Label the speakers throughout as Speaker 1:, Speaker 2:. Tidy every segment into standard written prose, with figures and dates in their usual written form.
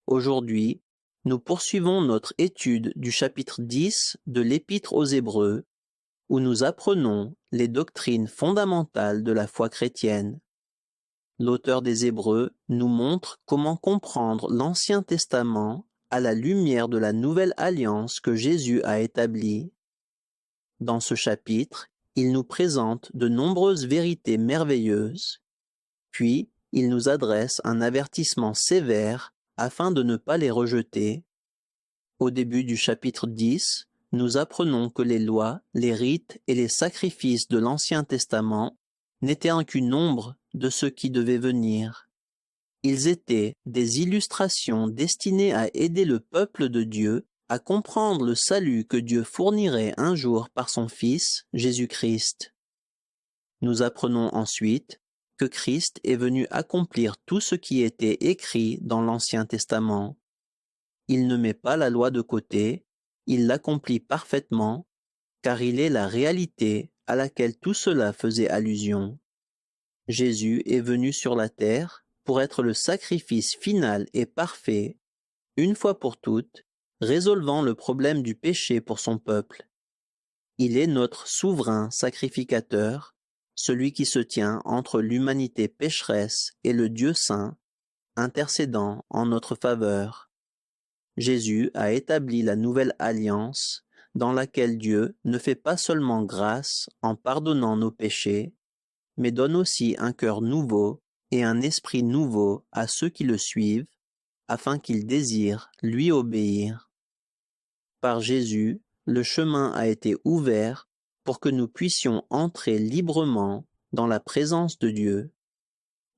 Speaker 1: Aujourd'hui, nous poursuivons notre étude du chapitre 10 de l'Épître aux Hébreux, où nous apprenons les doctrines fondamentales de la foi chrétienne. L'auteur des Hébreux nous montre comment comprendre l'Ancien Testament à la lumière de la nouvelle alliance que Jésus a établie. Dans ce chapitre, il nous présente de nombreuses vérités merveilleuses, puis il nous adresse un avertissement sévère afin de ne pas les rejeter. Au début du chapitre 10, nous apprenons que les lois, les rites et les sacrifices de l'Ancien Testament n'étaient qu'une ombre de ce qui devait venir. Ils étaient des illustrations destinées à aider le peuple de Dieu à comprendre le salut que Dieu fournirait un jour par son Fils, Jésus-Christ. Nous apprenons ensuite que Christ est venu accomplir tout ce qui était écrit dans l'Ancien Testament. Il ne met pas la loi de côté, il l'accomplit parfaitement, car il est la réalité à laquelle tout cela faisait allusion. Jésus est venu sur la terre pour être le sacrifice final et parfait, une fois pour toutes, résolvant le problème du péché pour son peuple. Il est notre souverain sacrificateur, celui qui se tient entre l'humanité pécheresse et le Dieu saint, intercédant en notre faveur. Jésus a établi la nouvelle alliance dans laquelle Dieu ne fait pas seulement grâce en pardonnant nos péchés, mais donne aussi un cœur nouveau et un esprit nouveau à ceux qui le suivent, afin qu'ils désirent lui obéir. Par Jésus, le chemin a été ouvert pour que nous puissions entrer librement dans la présence de Dieu.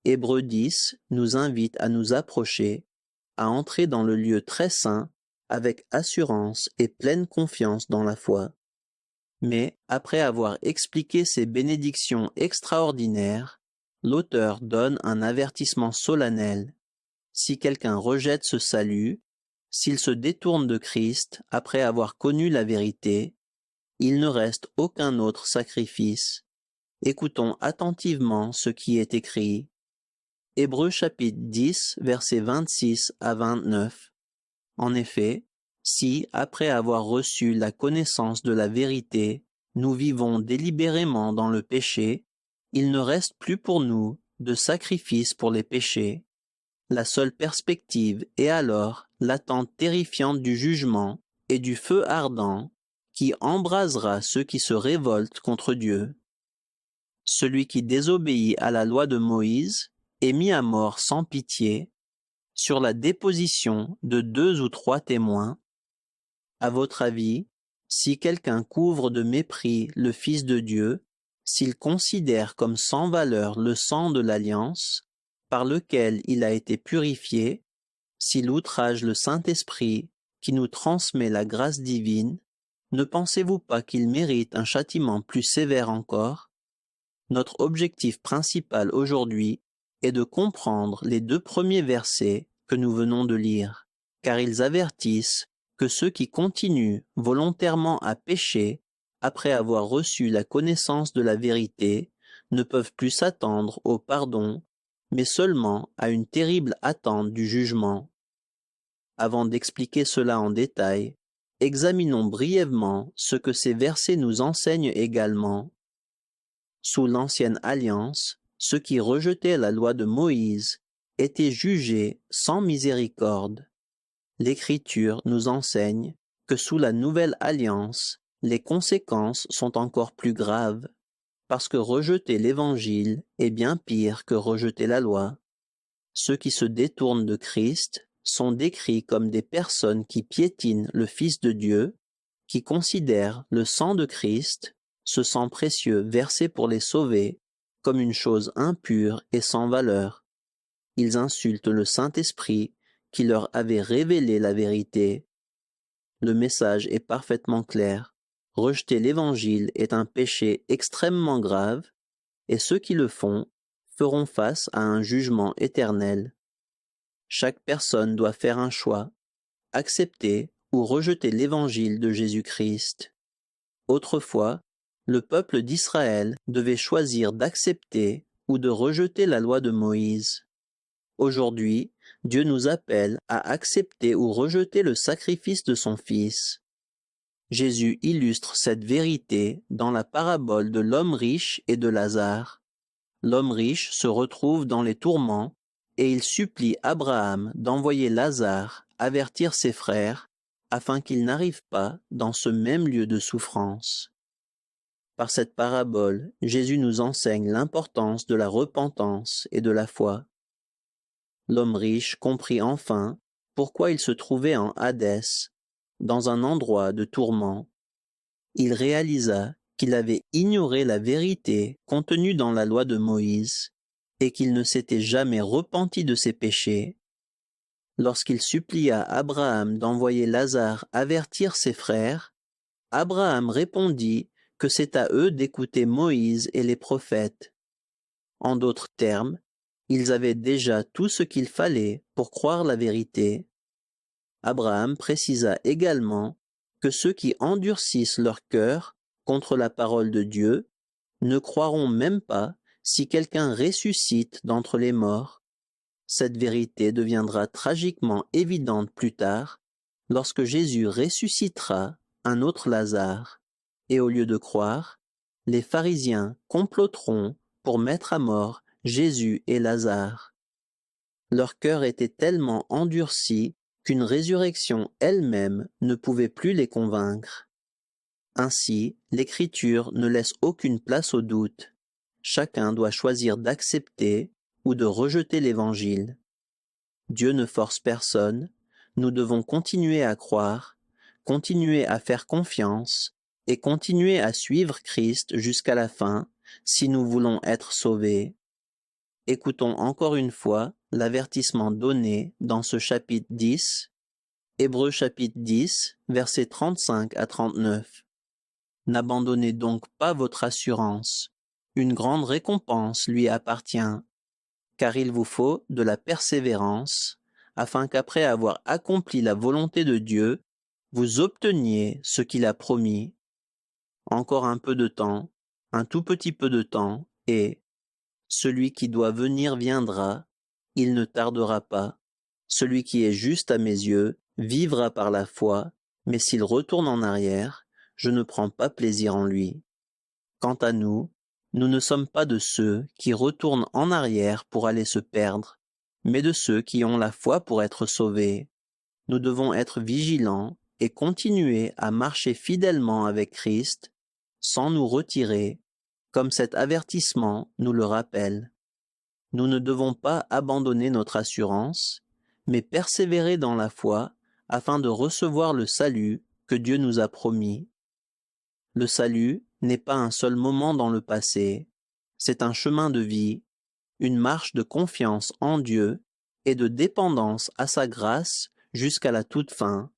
Speaker 1: Hébreux 10 nous invite à nous approcher, à entrer dans le lieu très saint avec assurance et pleine confiance dans la foi. Mais après avoir expliqué ces bénédictions extraordinaires, l'auteur donne un avertissement solennel. Si quelqu'un rejette ce salut, s'il se détourne de Christ après avoir connu la vérité, il ne reste aucun autre sacrifice. Écoutons attentivement ce qui est écrit. Hébreux chapitre 10, versets 26 à 29. En effet, si, après avoir reçu la connaissance de la vérité, nous vivons délibérément dans le péché, il ne reste plus pour nous de sacrifice pour les péchés. La seule perspective est alors l'attente terrifiante du jugement et du feu ardent qui embrasera ceux qui se révoltent contre Dieu. Celui qui désobéit à la loi de Moïse est mis à mort sans pitié, sur la déposition de 2 ou 3 témoins. À votre avis, si quelqu'un couvre de mépris le Fils de Dieu, s'il considère comme sans valeur le sang de l'alliance, par lequel il a été purifié, s'il outrage le Saint-Esprit qui nous transmet la grâce divine, ne pensez-vous pas qu'il mérite un châtiment plus sévère encore? Notre objectif principal aujourd'hui est de comprendre les 2 premiers versets que nous venons de lire, car ils avertissent que ceux qui continuent volontairement à pécher après avoir reçu la connaissance de la vérité ne peuvent plus s'attendre au pardon, mais seulement à une terrible attente du jugement. Avant d'expliquer cela en détail, examinons brièvement ce que ces versets nous enseignent également. Sous l'Ancienne Alliance, ceux qui rejetaient la loi de Moïse étaient jugés sans miséricorde. L'Écriture nous enseigne que sous la Nouvelle Alliance, les conséquences sont encore plus graves, parce que rejeter l'Évangile est bien pire que rejeter la loi. Ceux qui se détournent de Christ sont décrits comme des personnes qui piétinent le Fils de Dieu, qui considèrent le sang de Christ, ce sang précieux versé pour les sauver, comme une chose impure et sans valeur. Ils insultent le Saint-Esprit qui leur avait révélé la vérité. Le message est parfaitement clair. Rejeter l'Évangile est un péché extrêmement grave, et ceux qui le font feront face à un jugement éternel. Chaque personne doit faire un choix, accepter ou rejeter l'Évangile de Jésus-Christ. Autrefois, le peuple d'Israël devait choisir d'accepter ou de rejeter la loi de Moïse. Aujourd'hui, Dieu nous appelle à accepter ou rejeter le sacrifice de son Fils. Jésus illustre cette vérité dans la parabole de l'homme riche et de Lazare. L'homme riche se retrouve dans les tourments et il supplie Abraham d'envoyer Lazare avertir ses frères afin qu'ils n'arrivent pas dans ce même lieu de souffrance. Par cette parabole, Jésus nous enseigne l'importance de la repentance et de la foi. L'homme riche comprit enfin pourquoi il se trouvait en Hadès, dans un endroit de tourment. Il réalisa qu'il avait ignoré la vérité contenue dans la loi de Moïse et qu'il ne s'était jamais repenti de ses péchés. Lorsqu'il supplia Abraham d'envoyer Lazare avertir ses frères, Abraham répondit que c'est à eux d'écouter Moïse et les prophètes. En d'autres termes, ils avaient déjà tout ce qu'il fallait pour croire la vérité. Abraham précisa également que ceux qui endurcissent leur cœur contre la parole de Dieu ne croiront même pas si quelqu'un ressuscite d'entre les morts. Cette vérité deviendra tragiquement évidente plus tard, lorsque Jésus ressuscitera un autre Lazare, et au lieu de croire, les pharisiens comploteront pour mettre à mort Jésus et Lazare. Leur cœur était tellement endurci qu'une résurrection elle-même ne pouvait plus les convaincre. Ainsi, l'Écriture ne laisse aucune place au doute. Chacun doit choisir d'accepter ou de rejeter l'Évangile. Dieu ne force personne, nous devons continuer à croire, continuer à faire confiance et continuer à suivre Christ jusqu'à la fin si nous voulons être sauvés. Écoutons encore une fois l'avertissement donné dans ce chapitre 10, Hébreux chapitre 10, versets 35 à 39. N'abandonnez donc pas votre assurance, une grande récompense lui appartient, car il vous faut de la persévérance, afin qu'après avoir accompli la volonté de Dieu, vous obteniez ce qu'il a promis. Encore un peu de temps, un tout petit peu de temps, et celui qui doit venir viendra, il ne tardera pas. Celui qui est juste à mes yeux vivra par la foi, mais s'il retourne en arrière, je ne prends pas plaisir en lui. Quant à nous, nous ne sommes pas de ceux qui retournent en arrière pour aller se perdre, mais de ceux qui ont la foi pour être sauvés. Nous devons être vigilants et continuer à marcher fidèlement avec Christ, sans nous retirer, comme cet avertissement nous le rappelle. Nous ne devons pas abandonner notre assurance, mais persévérer dans la foi afin de recevoir le salut que Dieu nous a promis. Le salut n'est pas un seul moment dans le passé, c'est un chemin de vie, une marche de confiance en Dieu et de dépendance à sa grâce jusqu'à la toute fin.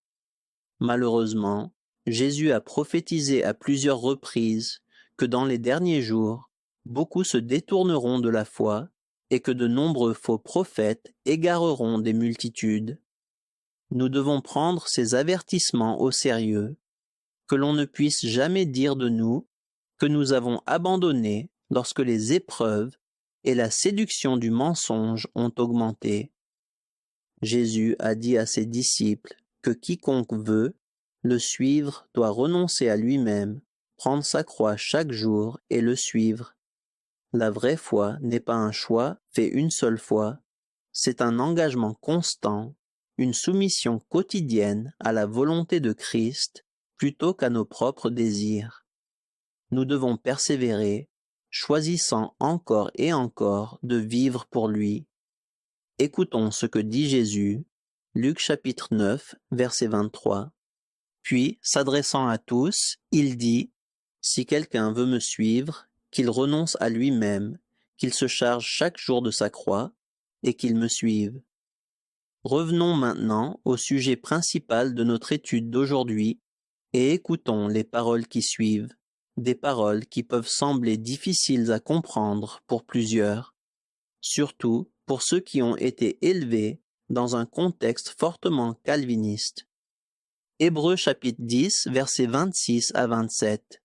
Speaker 1: Malheureusement, Jésus a prophétisé à plusieurs reprises que dans les derniers jours, beaucoup se détourneront de la foi et que de nombreux faux prophètes égareront des multitudes. Nous devons prendre ces avertissements au sérieux, que l'on ne puisse jamais dire de nous que nous avons abandonné lorsque les épreuves et la séduction du mensonge ont augmenté. Jésus a dit à ses disciples que quiconque veut le suivre doit renoncer à lui-même, prendre sa croix chaque jour et le suivre. La vraie foi n'est pas un choix fait une seule fois, c'est un engagement constant, une soumission quotidienne à la volonté de Christ plutôt qu'à nos propres désirs. Nous devons persévérer, choisissant encore et encore de vivre pour lui. Écoutons ce que dit Jésus, Luc chapitre 9, verset 23. Puis, s'adressant à tous, il dit, « Si quelqu'un veut me suivre, qu'il renonce à lui-même, qu'il se charge chaque jour de sa croix, et qu'il me suive. » Revenons maintenant au sujet principal de notre étude d'aujourd'hui, et écoutons les paroles qui suivent, des paroles qui peuvent sembler difficiles à comprendre pour plusieurs, surtout pour ceux qui ont été élevés dans un contexte fortement calviniste. Hébreux chapitre 10, versets 26 à 27.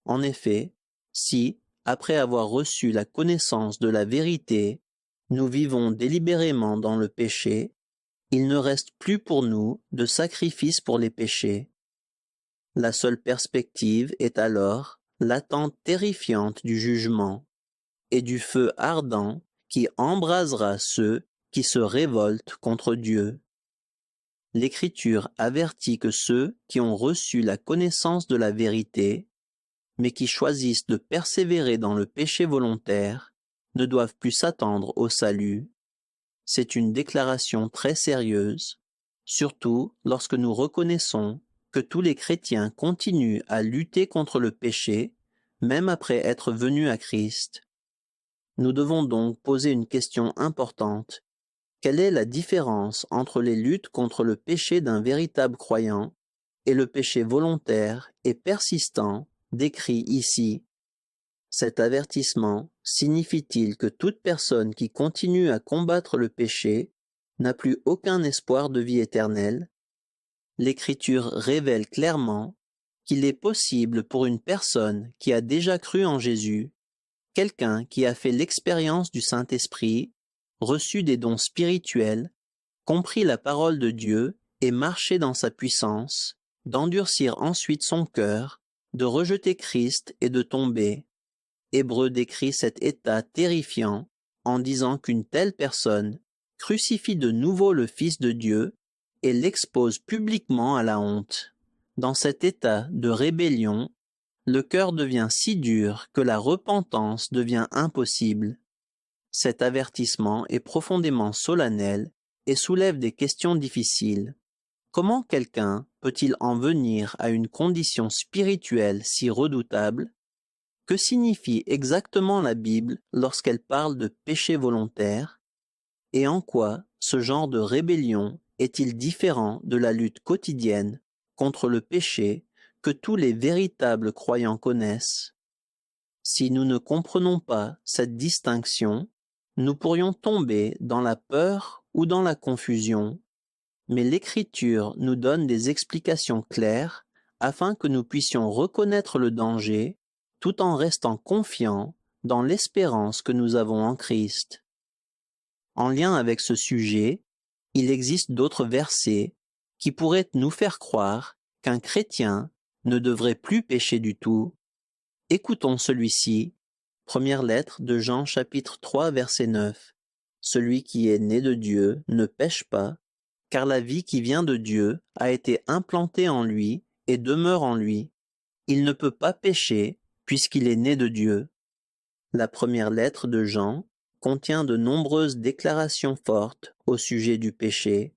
Speaker 1: En effet, si, après avoir reçu la connaissance de la vérité, Nous vivons délibérément dans le péché, il ne reste plus pour nous de sacrifice pour les péchés. La seule perspective est alors l'attente terrifiante du jugement et du feu ardent qui embrasera ceux qui se révoltent contre Dieu. L'Écriture avertit que ceux qui ont reçu la connaissance de la vérité, mais qui choisissent de persévérer dans le péché volontaire, ne doivent plus s'attendre au salut. C'est une déclaration très sérieuse, surtout lorsque nous reconnaissons que tous les chrétiens continuent à lutter contre le péché, même après être venus à Christ. Nous devons donc poser une question importante. Quelle est la différence entre les luttes contre le péché d'un véritable croyant et le péché volontaire et persistant décrit ici? Cet avertissement signifie-t-il que toute personne qui continue à combattre le péché n'a plus aucun espoir de vie éternelle? L'Écriture révèle clairement qu'il est possible pour une personne qui a déjà cru en Jésus, quelqu'un qui a fait l'expérience du Saint-Esprit, reçu des dons spirituels, compris la parole de Dieu et marché dans sa puissance, d'endurcir ensuite son cœur, de rejeter Christ et de tomber. Hébreu décrit cet état terrifiant en disant qu'une telle personne crucifie de nouveau le Fils de Dieu et l'expose publiquement à la honte. Dans cet état de rébellion, le cœur devient si dur que la repentance devient impossible. Cet avertissement est profondément solennel et soulève des questions difficiles. Comment quelqu'un peut-il en venir à une condition spirituelle si redoutable? Que signifie exactement la Bible lorsqu'elle parle de péché volontaire? Et en quoi ce genre de rébellion est-il différent de la lutte quotidienne contre le péché que tous les véritables croyants connaissent? Si nous ne comprenons pas cette distinction, nous pourrions tomber dans la peur ou dans la confusion, mais l'Écriture nous donne des explications claires afin que nous puissions reconnaître le danger tout en restant confiants dans l'espérance que nous avons en Christ. En lien avec ce sujet, il existe d'autres versets qui pourraient nous faire croire qu'un chrétien ne devrait plus pécher du tout. Écoutons celui-ci, première lettre de Jean chapitre 3 verset 9. Celui qui est né de Dieu ne pêche pas, car la vie qui vient de Dieu a été implantée en lui et demeure en lui. Il ne peut pas pécher puisqu'il est né de Dieu. La première lettre de Jean contient de nombreuses déclarations fortes au sujet du péché,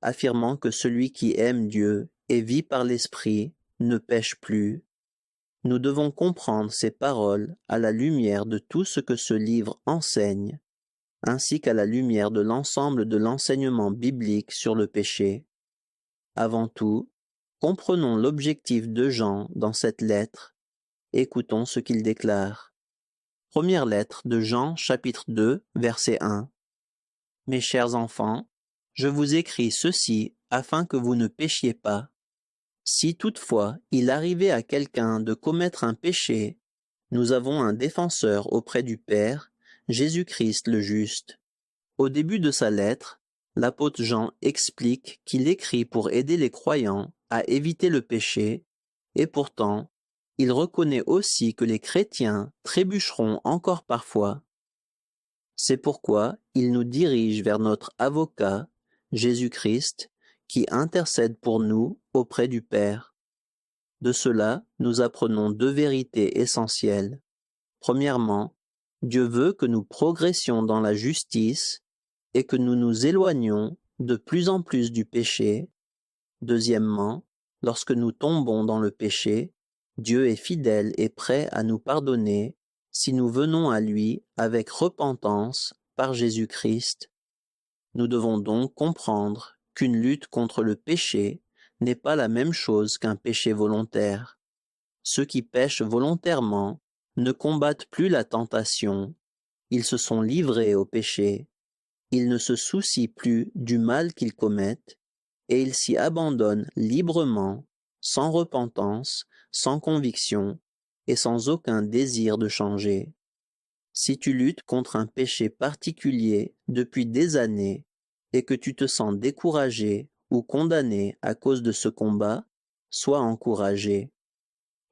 Speaker 1: affirmant que celui qui aime Dieu et vit par l'Esprit ne pêche plus. Nous devons comprendre ces paroles à la lumière de tout ce que ce livre enseigne, ainsi qu'à la lumière de l'ensemble de l'enseignement biblique sur le péché. Avant tout, comprenons l'objectif de Jean dans cette lettre. Écoutons ce qu'il déclare. Première lettre de Jean chapitre 2 verset 1. Mes chers enfants, je vous écris ceci afin que vous ne péchiez pas. Si toutefois il arrivait à quelqu'un de commettre un péché, nous avons un défenseur auprès du Père, Jésus-Christ le juste. Au début de sa lettre, l'apôtre Jean explique qu'il écrit pour aider les croyants à éviter le péché, et pourtant, il reconnaît aussi que les chrétiens trébucheront encore parfois. C'est pourquoi il nous dirige vers notre avocat, Jésus-Christ, qui intercède pour nous auprès du Père. De cela, nous apprenons deux vérités essentielles. Premièrement, Dieu veut que nous progressions dans la justice et que nous nous éloignions de plus en plus du péché. Deuxièmement, lorsque nous tombons dans le péché, Dieu est fidèle et prêt à nous pardonner si nous venons à lui avec repentance par Jésus-Christ. Nous devons donc comprendre qu'une lutte contre le péché n'est pas la même chose qu'un péché volontaire. Ceux qui pêchent volontairement ne combattent plus la tentation, ils se sont livrés au péché, ils ne se soucient plus du mal qu'ils commettent, et ils s'y abandonnent librement, sans repentance, sans conviction, et sans aucun désir de changer. Si tu luttes contre un péché particulier depuis des années et que tu te sens découragé ou condamné à cause de ce combat, sois encouragé.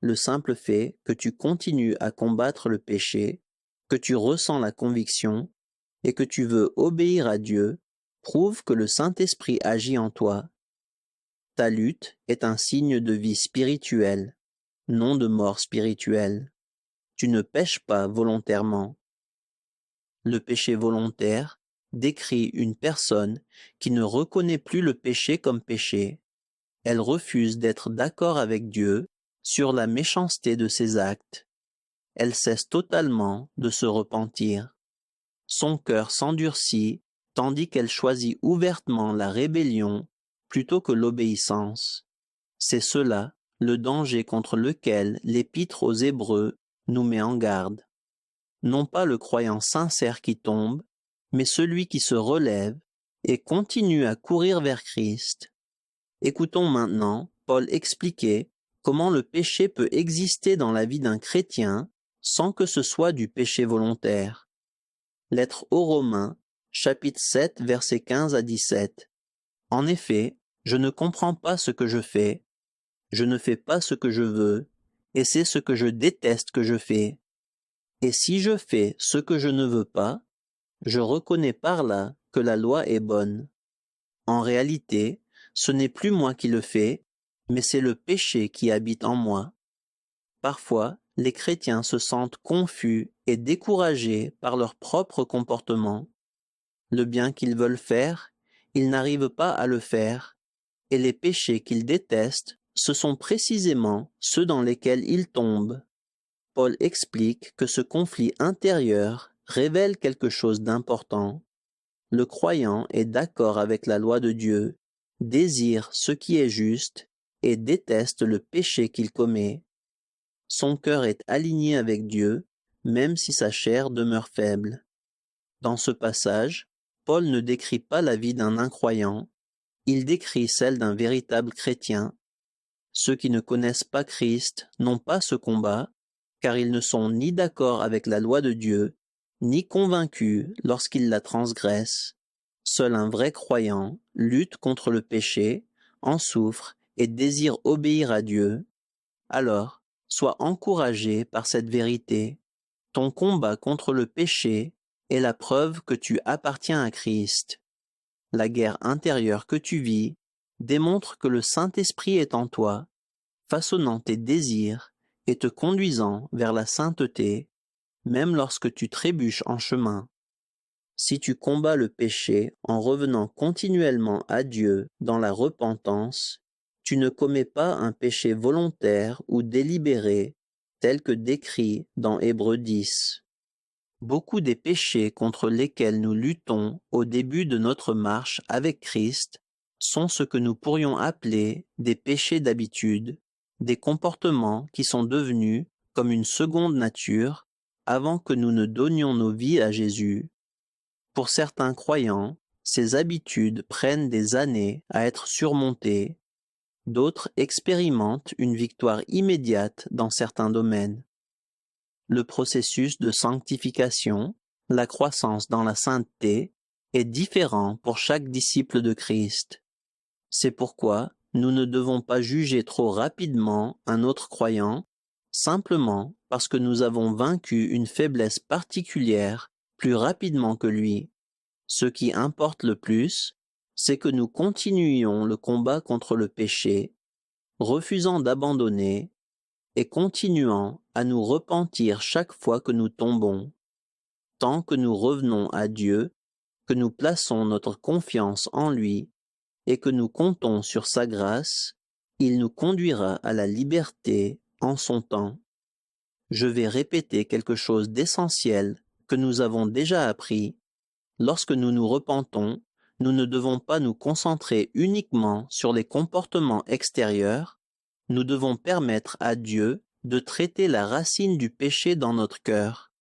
Speaker 1: Le simple fait que tu continues à combattre le péché, que tu ressens la conviction et que tu veux obéir à Dieu, prouve que le Saint-Esprit agit en toi. Ta lutte est un signe de vie spirituelle, non de mort spirituelle. Tu ne pèches pas volontairement. Le péché volontaire décrit une personne qui ne reconnaît plus le péché comme péché. Elle refuse d'être d'accord avec Dieu sur la méchanceté de ses actes. Elle cesse totalement de se repentir. Son cœur s'endurcit tandis qu'elle choisit ouvertement la rébellion plutôt que l'obéissance. C'est cela le danger contre lequel l'Épître aux Hébreux nous met en garde. Non pas le croyant sincère qui tombe, mais celui qui se relève et continue à courir vers Christ. Écoutons maintenant Paul expliquer comment le péché peut exister dans la vie d'un chrétien sans que ce soit du péché volontaire. Lettre aux Romains, chapitre 7, versets 15 à 17. En effet, je ne comprends pas ce que je fais, je ne fais pas ce que je veux, et c'est ce que je déteste que je fais. Et si je fais ce que je ne veux pas, je reconnais par là que la loi est bonne. En réalité, ce n'est plus moi qui le fais, mais c'est le péché qui habite en moi. Parfois, les chrétiens se sentent confus et découragés par leur propre comportement. Le bien qu'ils veulent faire, ils n'arrivent pas à le faire, et les péchés qu'ils détestent, ce sont précisément ceux dans lesquels ils tombent. Paul explique que ce conflit intérieur révèle quelque chose d'important. Le croyant est d'accord avec la loi de Dieu, désire ce qui est juste et déteste le péché qu'il commet. Son cœur est aligné avec Dieu, même si sa chair demeure faible. Dans ce passage, Paul ne décrit pas la vie d'un incroyant, il décrit celle d'un véritable chrétien. Ceux qui ne connaissent pas Christ n'ont pas ce combat, car ils ne sont ni d'accord avec la loi de Dieu, ni convaincus lorsqu'ils la transgressent. Seul un vrai croyant lutte contre le péché, en souffre et désire obéir à Dieu. Alors, sois encouragé par cette vérité. Ton combat contre le péché est la preuve que tu appartiens à Christ. La guerre intérieure que tu vis démontre que le Saint-Esprit est en toi, façonnant tes désirs et te conduisant vers la sainteté, même lorsque tu trébuches en chemin. Si tu combats le péché en revenant continuellement à Dieu dans la repentance, tu ne commets pas un péché volontaire ou délibéré, tel que décrit dans Hébreux 10. Beaucoup des péchés contre lesquels nous luttons au début de notre marche avec Christ sont ce que nous pourrions appeler des péchés d'habitude, des comportements qui sont devenus comme une seconde nature avant que nous ne donnions nos vies à Jésus. Pour certains croyants, ces habitudes prennent des années à être surmontées. D'autres expérimentent une victoire immédiate dans certains domaines. Le processus de sanctification, la croissance dans la sainteté, est différent pour chaque disciple de Christ. C'est pourquoi nous ne devons pas juger trop rapidement un autre croyant, simplement parce que nous avons vaincu une faiblesse particulière plus rapidement que lui. Ce qui importe le plus, c'est que nous continuions le combat contre le péché, refusant d'abandonner et continuant à nous repentir chaque fois que nous tombons. Tant que nous revenons à Dieu, que nous plaçons notre confiance en lui et que nous comptons sur sa grâce, il nous conduira à la liberté en son temps. Je vais répéter quelque chose d'essentiel que nous avons déjà appris. Lorsque nous nous repentons, nous ne devons pas nous concentrer uniquement sur les comportements extérieurs, nous devons permettre à Dieu de traiter la racine du péché dans notre cœur.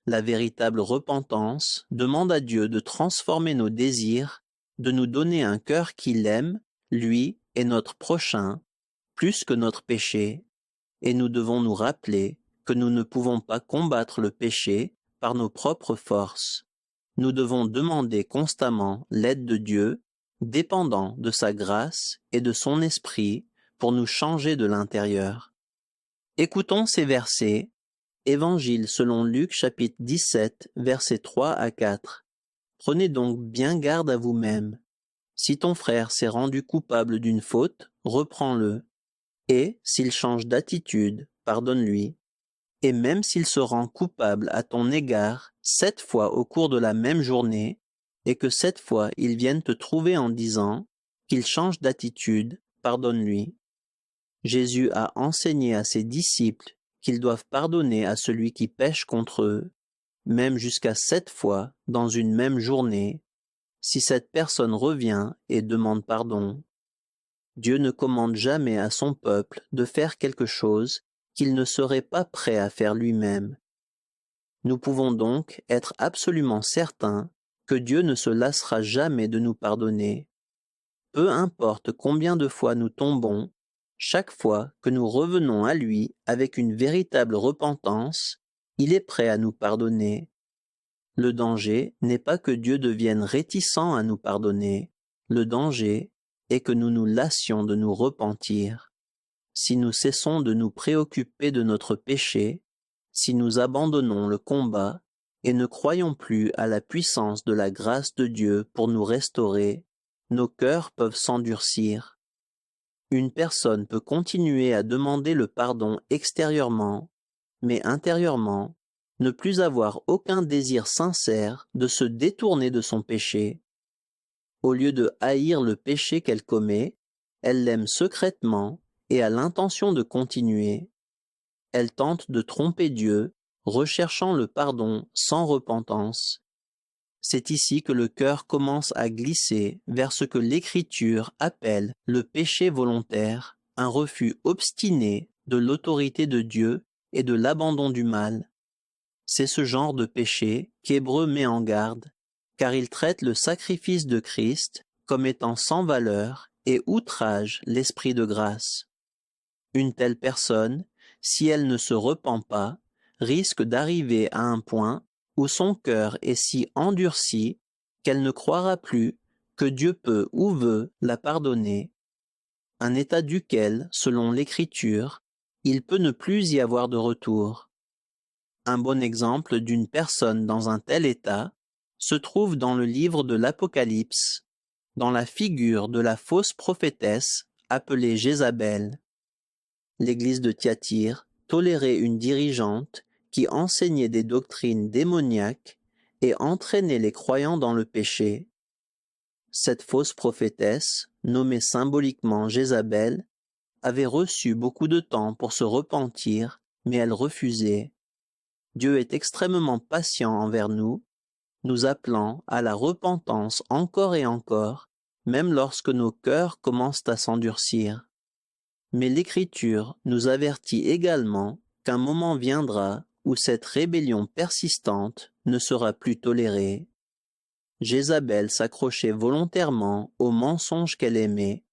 Speaker 1: La véritable repentance demande à Dieu de transformer nos désirs, de nous donner un cœur qu'il aime, lui et notre prochain, plus que notre péché, et nous devons nous rappeler que nous ne pouvons pas combattre le péché par nos propres forces. Nous devons demander constamment l'aide de Dieu, dépendant de sa grâce et de son esprit pour nous changer de l'intérieur. Écoutons ces versets. Évangile selon Luc chapitre 17, versets 3 à 4. Prenez donc bien garde à vous-même. Si ton frère s'est rendu coupable d'une faute, reprends-le. Et, s'il change d'attitude, pardonne-lui. Et même s'il se rend coupable à ton égard 7 fois au cours de la même journée, et que cette fois il vienne te trouver en disant qu'il change d'attitude, pardonne-lui. Jésus a enseigné à ses disciples qu'ils doivent pardonner à celui qui pêche contre eux, même jusqu'à 7 fois dans une même journée, si cette personne revient et demande pardon. Dieu ne commande jamais à son peuple de faire quelque chose qu'il ne serait pas prêt à faire lui-même. Nous pouvons donc être absolument certains que Dieu ne se lassera jamais de nous pardonner. Peu importe combien de fois nous tombons, chaque fois que nous revenons à lui avec une véritable repentance, il est prêt à nous pardonner. Le danger n'est pas que Dieu devienne réticent à nous pardonner. Le danger est que nous nous lassions de nous repentir. Si nous cessons de nous préoccuper de notre péché, si nous abandonnons le combat et ne croyons plus à la puissance de la grâce de Dieu pour nous restaurer, nos cœurs peuvent s'endurcir. Une personne peut continuer à demander le pardon extérieurement, mais intérieurement, ne plus avoir aucun désir sincère de se détourner de son péché. Au lieu de haïr le péché qu'elle commet, elle l'aime secrètement et a l'intention de continuer. Elle tente de tromper Dieu, recherchant le pardon sans repentance. C'est ici que le cœur commence à glisser vers ce que l'Écriture appelle le péché volontaire, un refus obstiné de l'autorité de Dieu et de l'abandon du mal. C'est ce genre de péché qu'Hébreu met en garde, car il traite le sacrifice de Christ comme étant sans valeur et outrage l'esprit de grâce. Une telle personne, si elle ne se repent pas, risque d'arriver à un point où son cœur est si endurci qu'elle ne croira plus que Dieu peut ou veut la pardonner, un état duquel, selon l'Écriture, il peut ne plus y avoir de retour. Un bon exemple d'une personne dans un tel état se trouve dans le livre de l'Apocalypse, dans la figure de la fausse prophétesse appelée Jézabel. L'Église de Thyatire tolérait une dirigeante qui enseignait des doctrines démoniaques et entraînait les croyants dans le péché. Cette fausse prophétesse, nommée symboliquement Jézabel, avait reçu beaucoup de temps pour se repentir, mais elle refusait. Dieu est extrêmement patient envers nous, nous appelant à la repentance encore et encore, même lorsque nos cœurs commencent à s'endurcir. Mais l'Écriture nous avertit également qu'un moment viendra où cette rébellion persistante ne sera plus tolérée. Jézabel s'accrochait volontairement aux mensonges qu'elle aimait,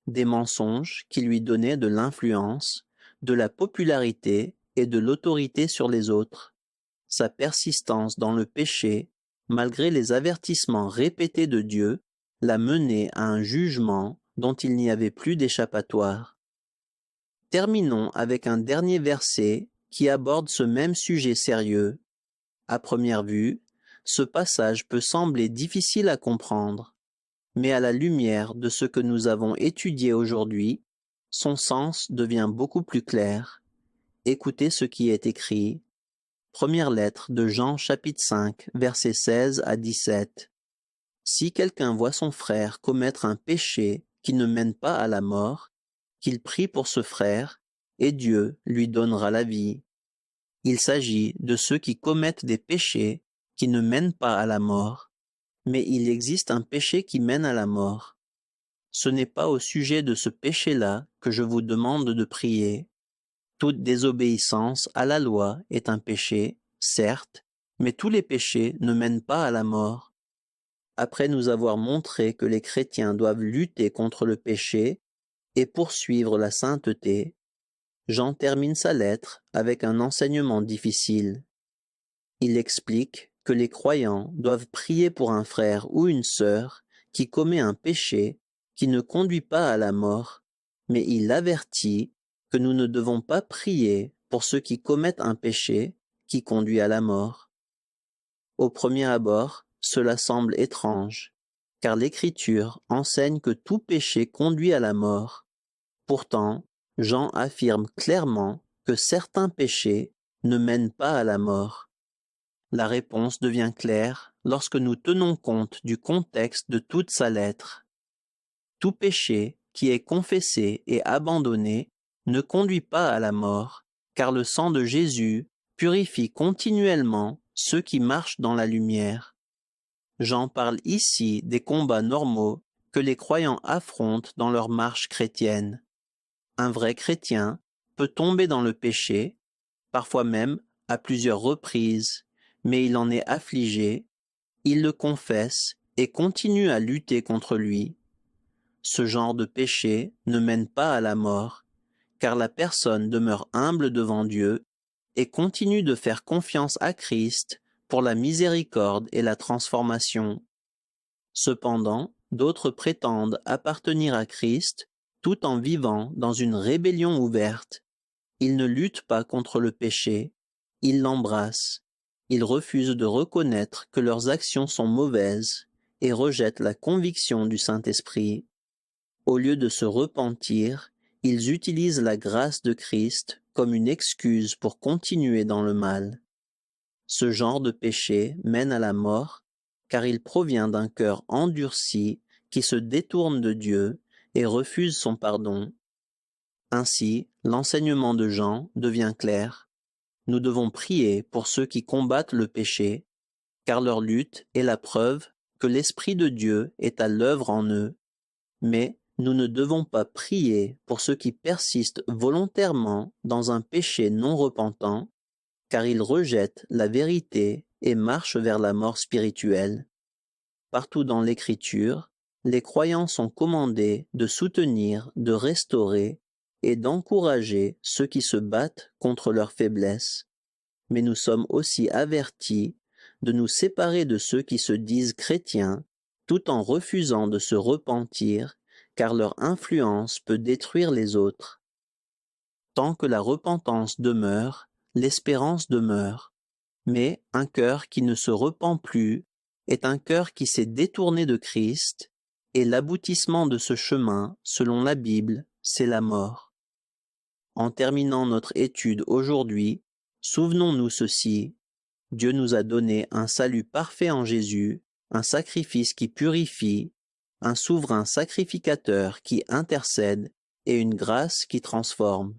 Speaker 1: des mensonges qui lui donnaient de l'influence, de la popularité et de l'autorité sur les autres. Sa persistance dans le péché, malgré les avertissements répétés de Dieu, l'a menée à un jugement dont il n'y avait plus d'échappatoire. Terminons avec un dernier verset qui aborde ce même sujet sérieux. À première vue, ce passage peut sembler difficile à comprendre, mais à la lumière de ce que nous avons étudié aujourd'hui, son sens devient beaucoup plus clair. Écoutez ce qui est écrit. Première lettre de Jean chapitre 5, versets 16 à 17. Si quelqu'un voit son frère commettre un péché qui ne mène pas à la mort, qu'il prie pour ce frère, et Dieu lui donnera la vie. Il s'agit de ceux qui commettent des péchés qui ne mènent pas à la mort, mais il existe un péché qui mène à la mort. Ce n'est pas au sujet de ce péché-là que je vous demande de prier. Toute désobéissance à la loi est un péché, certes, mais tous les péchés ne mènent pas à la mort. Après nous avoir montré que les chrétiens doivent lutter contre le péché et poursuivre la sainteté, Jean termine sa lettre avec un enseignement difficile. Il explique que les croyants doivent prier pour un frère ou une sœur qui commet un péché qui ne conduit pas à la mort, mais il avertit que nous ne devons pas prier pour ceux qui commettent un péché qui conduit à la mort. Au premier abord, cela semble étrange, car l'Écriture enseigne que tout péché conduit à la mort. Pourtant, Jean affirme clairement que certains péchés ne mènent pas à la mort. La réponse devient claire lorsque nous tenons compte du contexte de toute sa lettre. Tout péché qui est confessé et abandonné ne conduit pas à la mort, car le sang de Jésus purifie continuellement ceux qui marchent dans la lumière. Jean parle ici des combats normaux que les croyants affrontent dans leur marche chrétienne. Un vrai chrétien peut tomber dans le péché, parfois même à plusieurs reprises, mais il en est affligé, il le confesse et continue à lutter contre lui. Ce genre de péché ne mène pas à la mort, car la personne demeure humble devant Dieu et continue de faire confiance à Christ pour la miséricorde et la transformation. Cependant, d'autres prétendent appartenir à Christ tout en vivant dans une rébellion ouverte. Ils ne luttent pas contre le péché, ils l'embrassent. Ils refusent de reconnaître que leurs actions sont mauvaises et rejettent la conviction du Saint-Esprit. Au lieu de se repentir, ils utilisent la grâce de Christ comme une excuse pour continuer dans le mal. Ce genre de péché mène à la mort, car il provient d'un cœur endurci qui se détourne de Dieu et refuse son pardon. Ainsi, l'enseignement de Jean devient clair. Nous devons prier pour ceux qui combattent le péché, car leur lutte est la preuve que l'Esprit de Dieu est à l'œuvre en eux. Mais nous ne devons pas prier pour ceux qui persistent volontairement dans un péché non repentant, car ils rejettent la vérité et marchent vers la mort spirituelle. Partout dans l'Écriture, les croyants sont commandés de soutenir, de restaurer et d'encourager ceux qui se battent contre leurs faiblesses. Mais nous sommes aussi avertis de nous séparer de ceux qui se disent chrétiens tout en refusant de se repentir, car leur influence peut détruire les autres. Tant que la repentance demeure, l'espérance demeure, mais un cœur qui ne se repent plus est un cœur qui s'est détourné de Christ, et l'aboutissement de ce chemin, selon la Bible, c'est la mort. En terminant notre étude aujourd'hui, souvenons-nous ceci: Dieu nous a donné un salut parfait en Jésus, un sacrifice qui purifie, un souverain sacrificateur qui intercède et une grâce qui transforme.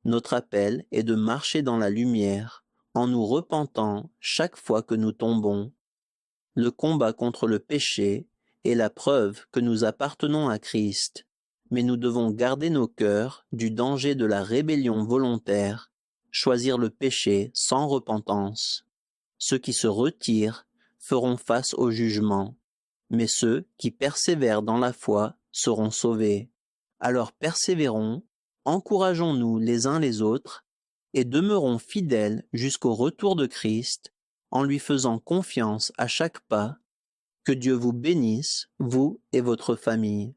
Speaker 1: Notre appel est de marcher dans la lumière, en nous repentant chaque fois que nous tombons. Le combat contre le péché est la preuve que nous appartenons à Christ, mais nous devons garder nos cœurs du danger de la rébellion volontaire, choisir le péché sans repentance. Ceux qui se retirent feront face au jugement, mais ceux qui persévèrent dans la foi seront sauvés. Alors persévérons, encourageons-nous les uns les autres, et demeurons fidèles jusqu'au retour de Christ, en lui faisant confiance à chaque pas. Que Dieu vous bénisse, vous et votre famille.